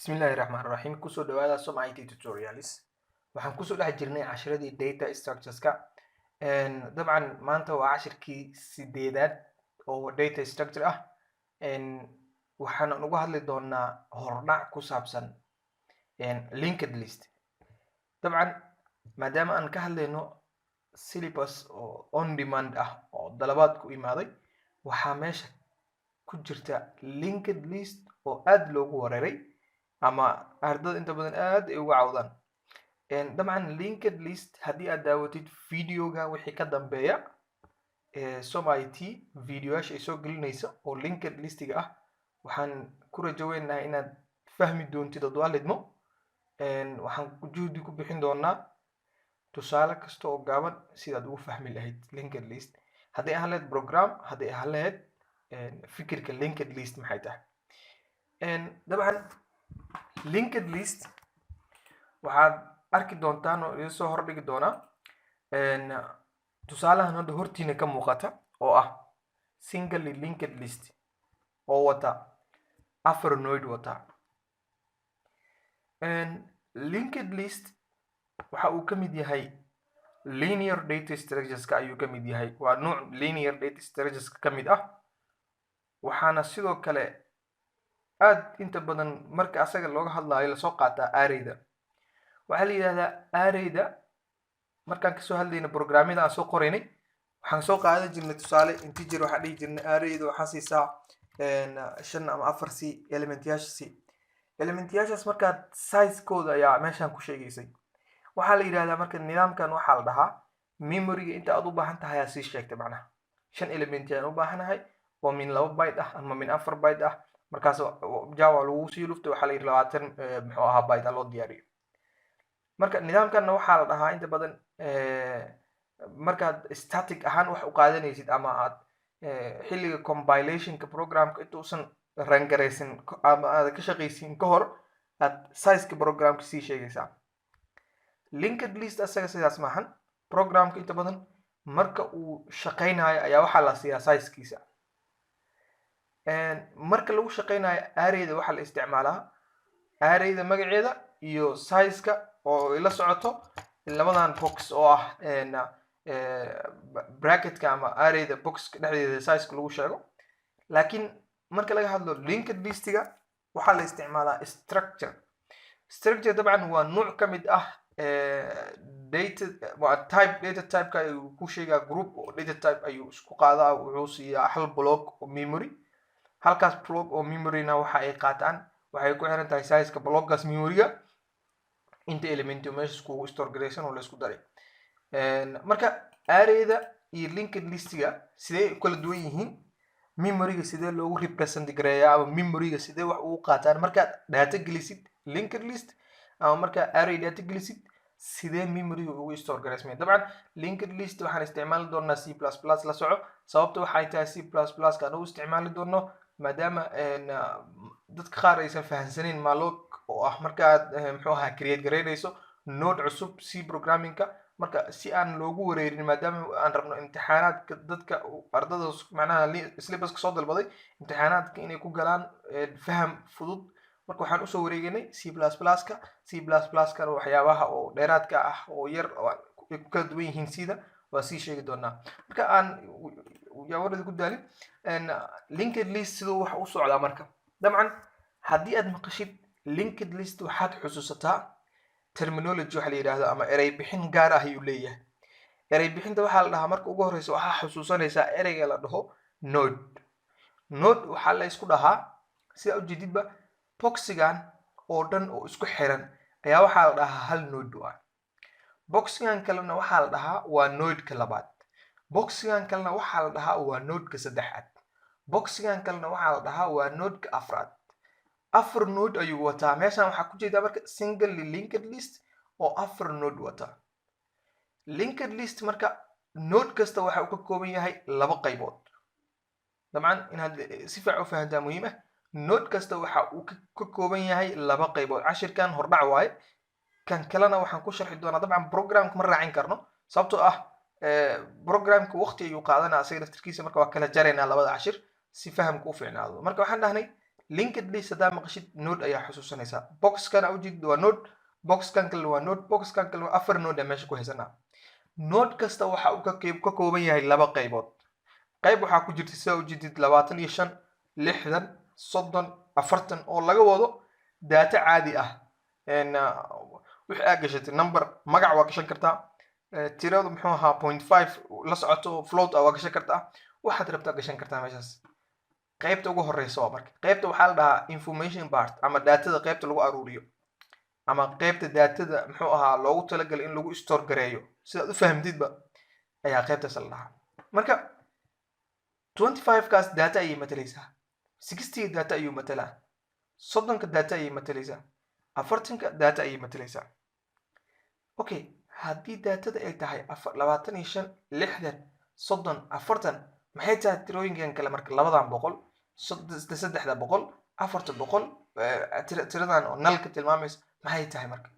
Bismillaahi Raxmaani Raxiim. Kusoo dhawaada Soma IT Tutorials. Waxaan kusoo dhex jirnay cashiradii data structureska. Dabcan maanta waa cashirkii 8aad oo data structure ah. Waxaan uga hadli doonaa hordhac ku saabsan linked list. Dabcan maadaama aan ka hadlayno syllabus oo on demand ah oo dalabaad ku imaaday, waxaa meesha ku jirta linked list oo aad loogu wareeray ama ardada inta badan aad ay uga cawdaan. Dabcan linked list haddii aad daawatid videoga wixii ka dambeeya Soma IT videoyaasha ay soo gelinaysa oo linked listiga ah, waxaan ku rajo weynahay inaad fahmi doontid oo waalidmo. Waxaan juhdi ku bixin doonaa tusaale kasta oo gaaban sidaad ugu fahmi lahayd linked list. Haddii ahaan lahayd program, haddii ahaan lahayd fikirka linked list maxay tahay. Dabcan linked list waxaad arki doontaan oo idin soo hordhigi doonaa tusaalahan hadda hortiina ka muuqata oo ah single linked list oo wata 4 node wata. Linked list waxa uu ka mid yahay linear data structureska ayuu ka mid yahay. Waa nooc linear data structureska ka mid ah. Waxaana sidoo kale aad inta badan marka asaga looga hadlayo la soo qaataa arrayda. Waxaa la yiraahdaa arrayda markaan kasoo hadlayna programmada aan soo qoraynay, waxaan soo qaadan jirnay tusaale integer. waxaan dhihi jirnay arrayda waxaa siisaa 5 ama 4 c elementyaashaas markaad size-kooda ayaa meeshaan ku sheegaysay. waxaa la yiraahdaa marka nidaamkan waxaa la dhahaa memory-ga inta aad u baahan tahay ayaa sii sheegtay. macnaha 5 element ayaan u baahanahay oo min 2 byte ah ama min 4 byte ah. markaas Java lagu sii luftay waxaa la yiri 20 muxuu ahaa byte loo diyaariyo. marka nidaamkanna waxaa la dhahaa inta badan markaad static ahaan wax u qaadanaysid ama aad xilliga compilationka programka intuusan rangaraysin ama aad ka shaqaysiin ka hor aad size-ka programka sii sheegaysaa. linked list asaga sidaas maahan. programka inta badan marka uu shaqaynayo ayaa waxaa la siiyaa size-kiisa. marka lagu shaqaynayo arrayda waxaa la isticmaalaa arrayda magaceeda iyo size-ka oo ila socoto labadan box oo ah bracketka ama arrayda boxka dhexdeeda size-ka lagu sheego. laakiin marka laga hadlo linked listiga waxaa la isticmaalaa structure. structure dabcan waa nooc ka mid ah data type-ka ayuu ku sheegaa group oo data type ayuu isku qaadaa. wuxuu siiyaa hal block oo memory. halkaas block oo memory-na waxa ay qaataan waxay ku xiran tahay size-ka blockgaas memory-ga inta element oo meesha iskugu store garaysan oo la isku daray. marka arrayda iyo linked listiga sidee kala duwan yihiin? memory-ga sidee loogu represent gareeyaa ama memory-ga sidee wax ugu qaataan markaad data gelisid linked list ama marka array data gelisid sidee memory-ga ugu store garaysmay. dabcan linked list waxaan isticmaali doonaa C++ la soco. sababta waxay tahay C++ ka aan u isticmaali doono maadaama dadka qaar aysan fahansaneyn malloc oo ah markaad muxuu ahaa create garaynayso node cusub C programming-ka. marka si aan loogu wareerin maadaama aan rabno imtixaanaadka dadka ardada macnaha syllabus-ka soo dalbaday imtixaanaadka inay ku galaan faham fudud. marka waxaan usoo wareeganay C++ka. C++kana waxyaabaha oo dheeraadka ah oo yar ay ku kala duwan yihiin sida waa sii sheegi doonaa. marka aan yawarada ku daalin linked list sidoo wax u socdaa. marka dabcan haddii aad maqashid linked list waxaad xusuusataa terminology waxa la yiraahdo ama eray bixin gaar ah ayuu leeyahay. eray bixinta waxaa la dhahaa marka ugu horeysa waxaa xusuusanaysaa erayga la dhaho node. node waxaa la isku dhahaa sida ujeedidba boxigan oo dhan oo isku xiran ayaa waxaa la dhahaa hal node ah. boxigan kalena waxaa la dhahaa waa node-ka labaad. boxigan kalena waxaa la dhahaa waa node-ka saddexaad. boxigan kalena waxaa la dhahaa waa node-ka afraad. 4 node ayuu wataa. meeshan waxaa ku jeedaa marka single linked list oo 4 node wata. linked list marka node kasta waxa uu ka kooban yahay 2 qaybood. dabcan inaad si fiican u fahantaa muhiim ah. node kasta waxa uu ka kooban yahay 2 qaybood. cashirkan hordhac waaye. kan kalena waxaan ku sharxi doonaa. dabcan programka ma raacin karno sababtoo ah programka waqti ayuu qaadanaa asaga naftirkiisa. marka waa kala jaraynaa labada cashir si fahamku u fiicnaado. marka waxaan dhahnay linked list hadaa maqashid node ayaa xusuusanaysaa. Boxkan aad ujeedid waa node, boxkan kale waa node, boxkan kale waa 4 node meesha ku haysanaa. Node kasta waxa uu ka kooban yahay laba qaybood. qayb waxaa ku jirta sida ujeedid 25 60 30 40 oo laga wado data caadi ah. wixii aad gashatay number magac waa gashan kartaa, tirada muxuu ahaa 0.5 la socoto float waa gashan kartaa, waxaad rabtaa gashan kartaa meeshaas. qaybta ugu horeysa waa marka qaybta waxaa la dhahaa information part ama datada qaybta lagu aruuriyo ama qaybta datada muxuu ahaa loogu talagalay in lagu store gareeyo sidaad u fahamtidba ayaa qaybtaas la dhahaa. marka 25 kaas data ayay matalaysaa, 60 data ayuu matalaa, 30 data ayay matalaysaa, 40 data ayay matalaysaa. okay haddii datada ay tahay 25 60 30 40 maxay tahay tirooyinkan kale marka labadan boqol saddexda boqol afarta boqol tiradan oo nalka tilmaamaysa maxay tahay marka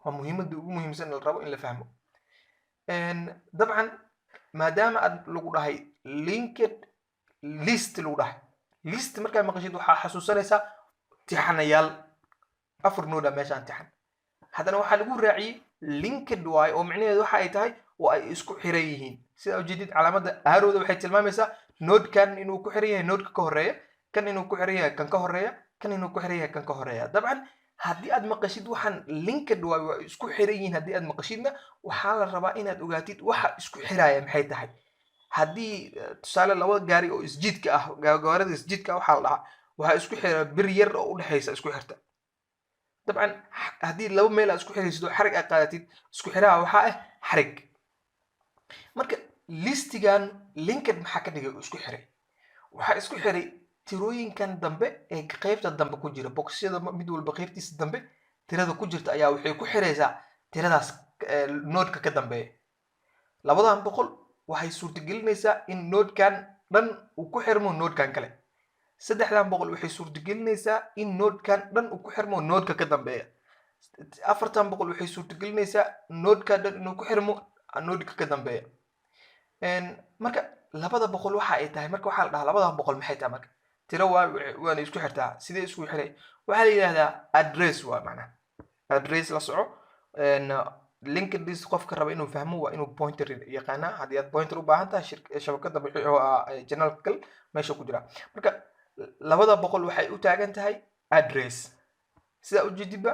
waa muhiimada ugu muhiimsan la rabo in la fahmo. dabcan maadaama aad lagu dhahay linked list lagu dhahay list markaa maqashid waxaa xasuusanaysaa tixanayaal 4 node meeshaan tixan, haddana waxaa lagu raaciyay linked way oo macnaheedu waxa ay tahay oo ay isku xiran yihiin. sida ujeedid calaamada arrowda waxay tilmaamaysaa node kan inuu ku xiran yahay node ka horeeya, kan inuu ku xiran yahay kan ka horeeya, kan inuu ku xiran yahay kan ka horeeya. dabcan haddii aad maqashid waxaan linked way waa isku xiran yihiin, haddii aad maqashidna waxaa la rabaa inaad ogaatid waxa isku xiraya maxay tahay. haddii tusaale laba gaari oo isjiidka ah gawaarida isjiidka waxaa la dhahaa waxa isku xira bir yar oo u dhaxaysa isku xirta. dabcan haddii laba meel aad isku xiraysid oo xarig aad qaadatid isku xiraha waxaa ah xarig. marka listigan linked maxaa ka dhigay isku xiray? waxaa isku xiray tirooyinkan dambe ee qaybta dambe ku jira boxyada mid walba qaybtiisa dambe tirada ku jirta ayaa waxay ku xiraysaa tiradaas node ka dambeeya. labadan boqol waxay suurtagelinaysaa in node kan dhan uu ku xirmo node kan kale. saddexdan boqol waxay suurtagelinaysaa in node kan dhan uu ku xirmo node ka dambeeya. afartan boqol waxay suurtagelinaysaa node ka dhan inuu ku xirmo node ka dambeeya. marka labada boqol waxa ay tahay marka waxaa la dhahaa labada boqol maxay tahay marka tiro waana isku xirtaa sidee isku xiray waxaa la yiraahdaa address waa macnaha address la soco. linked list qofka raba inuu fahmo waa inuu pointer yaqaana. haddii aad pointer u baahan tahay shabakada channelka meesha ku jira. marka labada boqol waxay u taagan tahay address. sida ujeedidba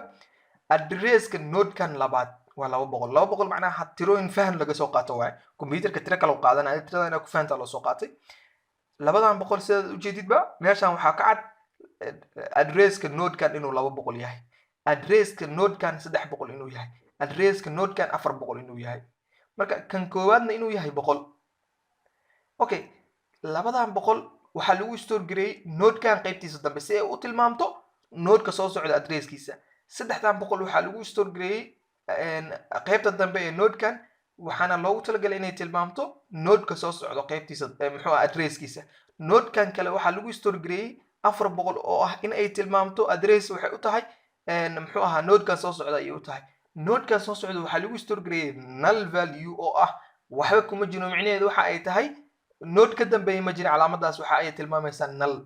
addresska node kan labaad waa 200. 200 macnaha tirooyin fahan laga soo qaato waay computerka tiro kale u qaadanaya tirada inay ku fahantaa loo soo qaatay. labadan boqol sida ujeedidba meeshan waxaa ka cad addresska node kan inuu 200 yahay, addresska node kan 300 inuu yahay, addresska node kan 400 inuu yahay. marka kan koowaadna inuu yahay 100. okay labadan boqol waxaa lagu store gareeyay node kan qaybtiisa dambe si ay u tilmaamto node ka soo socda addresskiisa. saddexdan boqol waxaa lagu store gareeyay qaybta dambe ee node kan waxaana loogu talagalay inay tilmaamto node ka soo socdo qaybtiisa muxuu addresskiisa. node kan kale waxaa lagu store gareeyay 400 oo ah in ay tilmaamto address waxay u tahay muxuu ahaa node kan soo socda ay u tahay. node kan soo socda waxaa lagu store gareeyay null value oo ah waxba kuma jiro macnaheedu waxa ay tahay node ka dambeeyay ma jiro calaamadaas waxa ay tilmaamaysaa null.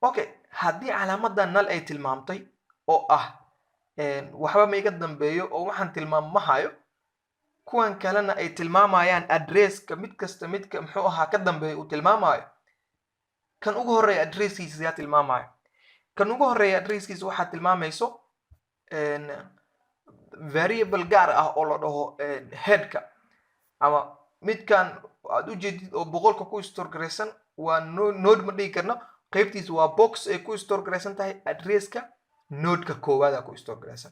okay haddii calaamada null ay tilmaamtay oo ah waxba ma iga dambeeyo oo waxaan tilmaamahayo kuwan kalena ay tilmaamayaan addresska mid kasta midka muxuu ahaa ka dambeeyo uu tilmaamayo kan ugu horeeya addresskiisa yaa tilmaamayo. kan ugu horeeya addresskiisa waxaa tilmaamayso variable gaar ah oo la dhaho headka ama midkan aad u jeedid oo boqolka ku store gareysan waa node ma dhigi karno qaybtiisa waa box ay ku store gareysan tahay addresska node ka koowaad ku store gareysan.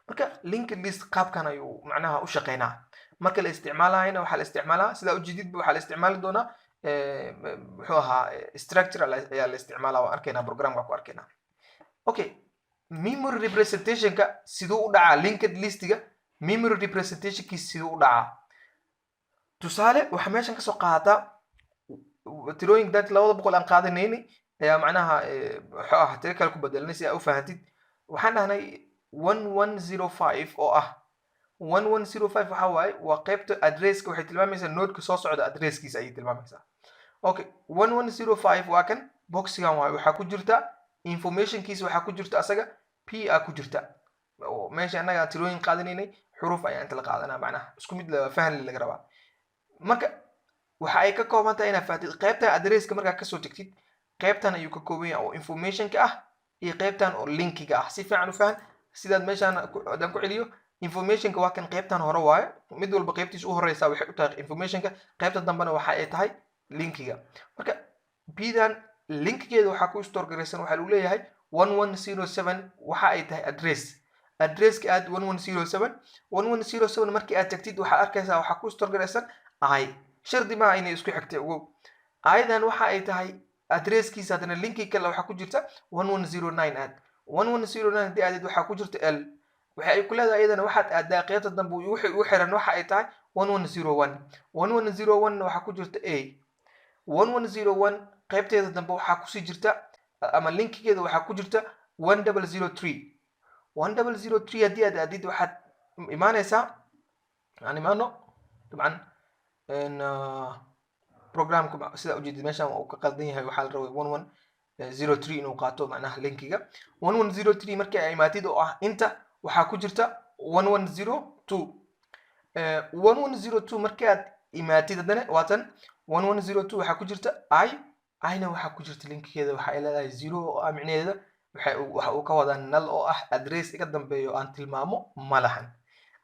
marka linked list qaabkan ayuu macnaha u shaqeynaa. marka la isticmaalayna waxaa la isticmaalaa sida ujeedid waxaa la isticmaali doonaa muxuu ahaa structure ayaa la isticmaalaa waan arkaynaa programka ku arkaynaa. okay memory representationka siduu u dhacaa linked listiga memory representationkiisa siduu u dhacaa. tusaale waxaa meeshan ka soo qaadataa tirooyin dad 200 aan qaadanayni ayaa macnaha muxuu ahaa tiro kale ku bedelanay si aad u fahantid. waxaan dhahnay 1105 oo ah 1105 waxa waaye waa qaybta addresska waxay tilmaamaysaa node ka soo socda addresskiisa ayay tilmaamaysaa. okay 1105 waa kan boxigan waayo waxaa ku jirta informationkiisa waxaa ku jirta asaga p a ku jirta oo meesha annaga aan tirooyin qaadanaynay xuruf ayaa inta la qaadanaa macnaha isku mid fahan laga rabaa marka waxa ay ka kooban tahay inaad fahatid qaybtan adresska markaa kasoo tagtid qaybtan ayuu ka kooban yahay oo informationka ah iyo qaybtan oo linkiga ah si fiican u fahan sidaad meeshaan haddaan ku celiyo informationka waa kan qaybtan hore waayo mid walba qaybtiisa u horeysa waxay u tahay informationka qaybta dambena waxa ay tahay linkiga marka bdan linkigeeda waxaa ku store garaysan waxaa lagu leeyahay 1107 waxa ay tahay adresska aad 1107 markii aad tagtid waxaa arkaysaa waxaa ku store garaysan ay shardi maaha inay isku xigtay ogow ayadan waxa ay tahay adresskiisa haddana linki kale waxaa ku jirta 1109 aad 1109 haddii aadid waxaa ku jirta l waxa ay ku leedahay iyadana waxaad aadaa qaybta dambe wixii u xiran waxa ay tahay 1101 waxaa ku jirta a 1101 qaybteeda dambe waxaa kusii jirta ama linkigeeda waxaa ku jirta 1003 haddii aad aadid waxaad imaanaysaa aan imaano dabcan programka sida ujeedid meeshaan uu ka qaldan yahay waxaa la rabay 1103 inuu qaato macnaha linkiga 1103 markii ay imaatid oo ah inta waxaa ku jirta 1102 markii aad imaatid haddana waatan 1102 waxaa ku jirta ayna waxaa ku jirta linkigeeda waxa ay leedahay 0 oo ah micnaheeda waxa uu ka wadaa null oo ah address iga dambeeyo aan tilmaamo ma lahan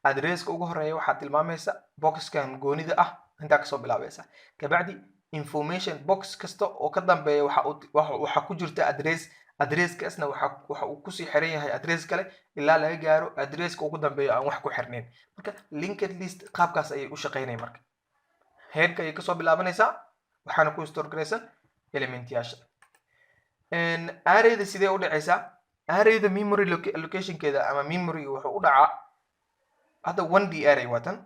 adresska ugu horeeya waxaa tilmaamaysa boxkan goonida ah intaa kasoo bilaabaysa kabacdi information box kasta oo ka dambeeya waxa ku jirta adresskaasna waxa uu kusii xiran yahay adress kale ilaa laga gaaro adresska ugu dambeeyo aan wax ku xirnayn marka linked list qaabkaas ayay u shaqeynayaan marka headka ayay kasoo bilaabanaysaa waxaana ku store garaysan elementyaasha arrayda sidee u dhacaysaa arrayda memory locationkeeda ama memory wuxuu u dhacaa hadda 1D array watan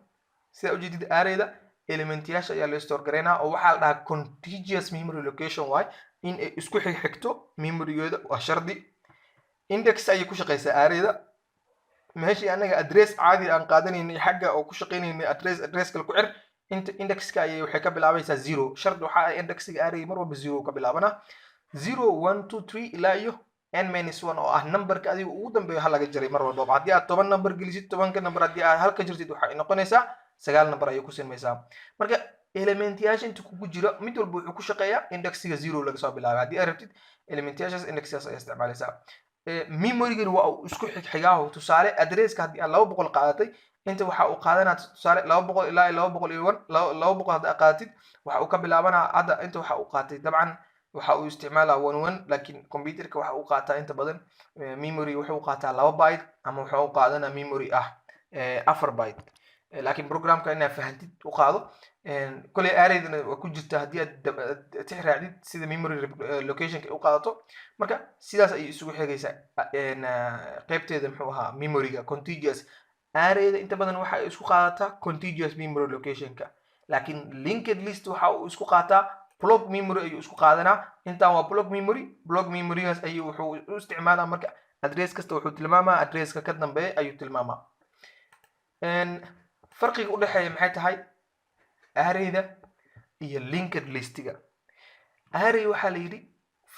sida ujeedid arrayda elementyaasha ayaa la store garaynaa oo waxaa la dhahaa contiguous memory location waay in ay isku xigto memorygeeda waa shardi index ayay ku shaqeysaa arrayda meeshii anaga address caadi aan qaadanaynay xagga oo ku shaqeynaynay address kale ku xir inta indexka ayay waxay ka bilaabaysaa 0 shardi waxa ay indexga array mar walba 0 ka bilaabana 0 1 2 3 ilaa iyo n-1 oo ah numberka adiga ugu dambeeyo hal laga jaray mar walba haddii aad 10 number gelisid 10ka number haddii aad halka jirtid waxay noqonaysaa 9 number ayay ku sinmaysaa marka elementyaasha inta kugu jira mid walba wuxuu ku shaqeeyaa indexga 0 laga soo bilaabay haddii aad rabtid elementyaashaas indexaas ay isticmaalaysaa memorygan waa uu isku xigxigaa tusaale adresska haddii aad 200 qaadatay inta waxa uu qaadanaa tusaale 200 ilaa 200 hadda qaadatid waxa uu ka bilaabanaa hadda inta waxa uu qaatay dabcan waxa uu isticmaalaa 11 laakiin computerka waxa uu qaataa inta badan memory wuxuu qaataa 2 byte ama waxa uu qaadanaa memory ah 4 byte laakiin programka inaad fahantid u qaado kulli arraydana waa ku jirta haddii aad tixraacdid sida memory locationka u qaadato marka sidaas ayay isugu xigaysaa qaybteeda muxuu ahaa memoryga contiguous arrayda inta badan waxa ay isku qaadataa contiguous memory locationka laakiin linked list waxa uu isku qaataa block memory ayuu isku qaadanaa intaan waa block memorygaas ayuu wuxuu u isticmaalaa marka address kasta wuxuu tilmaamaa addresska ka dambeeya ayuu tilmaamaa farqiga u dhexeeya maxay tahay arrayda iyo linked listiga array waxaa la yidhi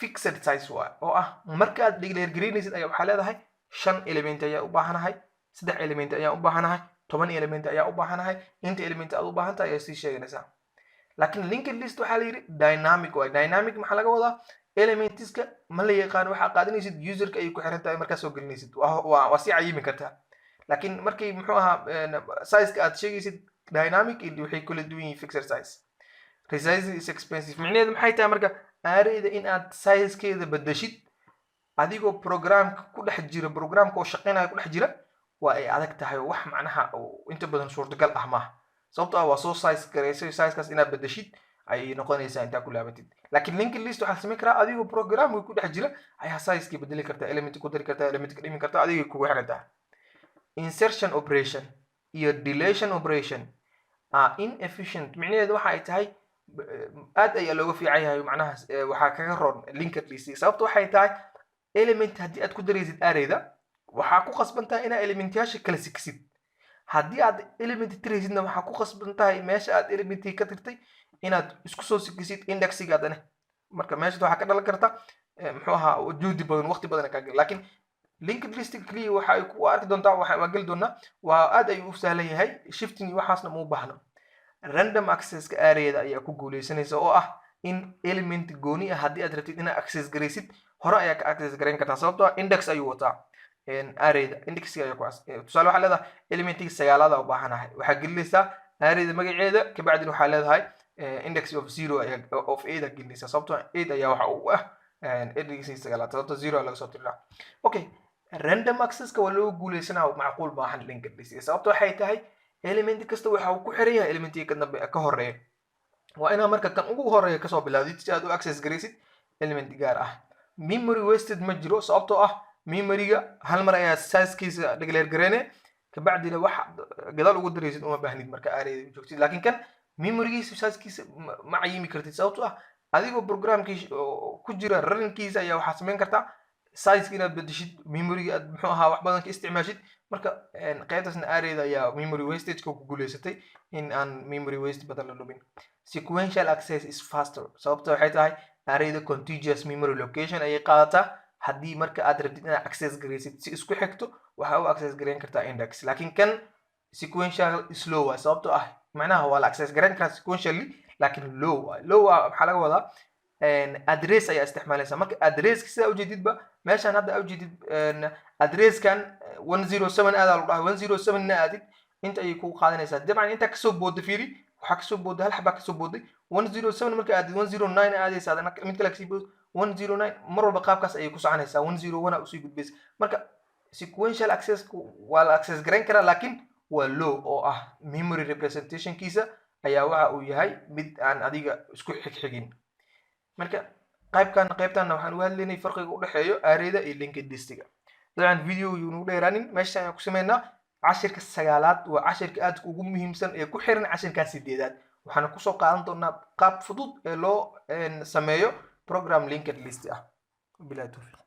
fixed size waa oo ah marka aad declare garaynaysid ayaa waxaa leedahay 5 element ayaa u baahanahay 3 element ayaa u baahanahay 10 element ayaa u baahanahay inta element aad u baahan tahay ayaa sii sheeganaysaa laakiin linked list waxaa la yidhi dynamic waa dynamic maxaa laga wadaa elementiska ma la yaqaan waxaa qaadanaysid userka ayay ku xiran tahay markaa soo gelinaysid waa sii cayimi kartaa laakiin markii muxuu ahaa size-ka aad sheegaysid dynamic iyo waxay kala duwan yihiin fixed size resizing is expensive micnaheedu maxay tahay marka arrayda in aad size-keeda bedeshid adigoo programka ku dhex jira programka oo shaqeynaya ku dhex jira waa ay adag tahay wax macnaha inta badan suurtagal ah maaha sababtoo ah waa soo size gareysay size-kaas inaad bedeshid ayay noqonaysaa intaa ku laabatid laakiin linked list waxaa samayn karaa adigoo programka ku dhex jira ayaa size-kii bedeli kartaa element ku dari kartaa element ka dhimi kartaa adigay kugu xiran tahay insertion operation iyo deletion operation inefficient micnaheedu waxa ay tahay aad ayaa looga fiican yahay macnaha waxaa kaga roon linked list sababta waxay tahay element haddii aad ku daraysid arrayda waxaa ku qasban tahay inaad elementyaasha kala sigsid haddii aad element tiraysidna waxaa ku qasban tahay meesha aad elementii ka tirtay inaad isku soo sigisid indexigaadana marka meesha waxa ka dhalan karta muxuu ahaa juhdi badan waqti badan ka gal laakiin linked list kaliya waxa ay ku arki doontaa waxa gal doonaa waa aad ay u sahlan yahay shifting waxaasna ma u baahna random access ka area ayaa ku guuleysanaysa oo ah in element gooni ah haddii aad rabtid inaad access garaysid hore ayaa ka access garayn kartaa sababtoo ah index ayuu wataa arrayda indexka ayaa ku tusaale waxaa leedahay elementiga sagaalaad u baahanahay waxaa gelinaysaa arrayda magaceeda kabacdina waxaa leedahay index of 0 ayaa of 8 ayaa gelinaysaa sababtoo ah 8 ayaa waxa uu ah indexi sagaalaad sababtoo 0 laga soo tirinaa okay random access ka waa loo guuleysanaa macquul baahan linked list sababtoo waxay tahay element kasta waxa uu ku xiran yahay elementiga ka dambe ka horeeya waa inaa marka kan ugu horeeya ka soo bilaawdid si aad u access garaysid element gaar ah memory wasted ma jiro sababtoo ah memoryga hal mar ayaa size-kiisa declare gareene kabacdina waxa gadaal ugu daraysid uma baahnid marka arrayda joogtid laakiin kan memorygiisa size-kiisa ma cayimi kartid sababtoo ah adigoo programkii ku jira runkiisa ayaa waxaad samayn kartaa size inaad bedeshid memoryga aad muxuu ahaa wax badan ka isticmaashid marka qaybtaasna arrayda ayaa memory wastage ku guuleysatay in aan memory waste badan la dhumin sequential access is faster sababtoo waxay tahay arrayda contiguous memory location ayay qaadataa haddii marka aad rabtid inaad access garaysid si isku xigto waxa uu access garayn kartaa index laakiin kan sequential slow waa sababtoo ah macnaha waa la access garayn karaa sequentially laakiin low waxaa laga wadaa address ayaa isticmaalaysa marka addresska sida ujeedidba meeshaan hadda ujeedid addresskan 107 aad lagu dhahay 107 na aadid inta ay ku qaadanaysaa dabcan inta kasoo booda fiiri waxa kasoo booda hal xaba kasoo booday 107 marka aadid 109 aadaysa adana mid kale kasii bood 109 mar walba qaabkaas ayay ku soconaysaa 101 usii gudbaysa marka sequential access waa la access garayn karaa laakiin waa low oo ah memory representation kiisa ayaa waxa uu yahay mid aan adiga isku xigxigin marka qaybtan waxaan u hadlaynay farqiga u dhaxeeyo arrayda iyo linked list-ga dabcan video uu nagu dheeraanin meesha ayaan ku sameynaa cashirka 9aad waa cashirka aad ugu muhiimsan ee ku xiran cashirka 8aad waxaan ku soo qaadan doonaa qaab fudud ee loo sameeyo program linked list ah bila tawfiiq